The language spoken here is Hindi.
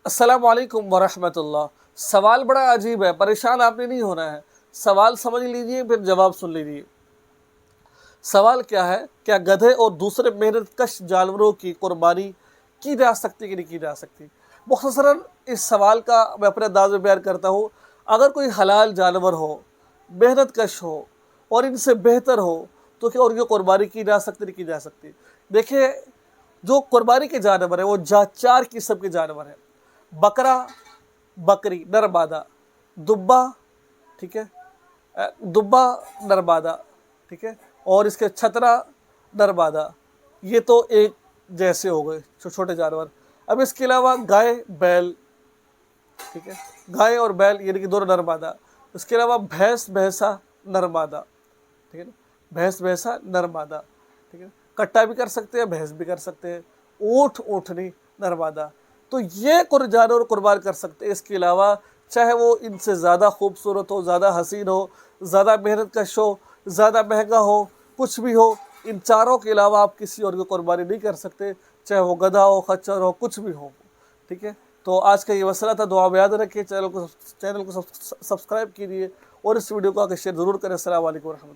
अस्सलाम वालेकुम वरहमतुल्लाह। सवाल बड़ा अजीब है, परेशान आपने नहीं होना है। सवाल समझ लीजिए फिर जवाब सुन लीजिए। सवाल क्या है, क्या गधे और दूसरे मेहनतकश जानवरों की कुर्बानी की जा सकती कि नहीं की जा सकती? मुख्तसरन इस सवाल का मैं अपने अंदाज में बयान करता हूँ। अगर कोई हलाल जानवर हो, मेहनतकश हो और इनसे बेहतर हो, तो क्या उनकी कुर्बानी की जा सकती नहीं की जा सकती? देखिए, जो कुर्बानी के जानवर है वो चार किस्म के जानवर हैं। बकरा, बकरी, नर मादा, दुब्बा, ठीक है, दुब्बा, नर मादा, ठीक है, और इसके छतरा, नर मादा। ये तो एक जैसे हो गए छोटे जानवर। अब इसके अलावा गाय, बैल, ठीक है, गाय और बैल यानी कि दोनों नर मादा। इसके अलावा भैंस, भैंसा, नर मादा, ठीक है ना, भैंस, भैंसा, नर मादा, ठीक है। कट्टा भी कर सकते हैं, भैंस भी कर सकते हैं, ऊँट, ऊँटनी, नर मादा। तो ये जानवर कुर्बान कर सकते हैं। इसके अलावा चाहे वो इनसे ज़्यादा खूबसूरत हो, ज़्यादा हसीन हो, ज़्यादा मेहनत कश हो, ज़्यादा महंगा हो, कुछ भी हो, इन चारों के अलावा आप किसी और की कुर्बानी नहीं कर सकते, चाहे वो गधा हो, खच्चर हो, कुछ भी हो, ठीक है। तो आज का ये मसला था, दुआ में याद रखिए। चैनल को सब्सक्राइब कीजिए और इस वीडियो को आगे शेयर ज़रूर करें। अस्सलाम वालेकुम।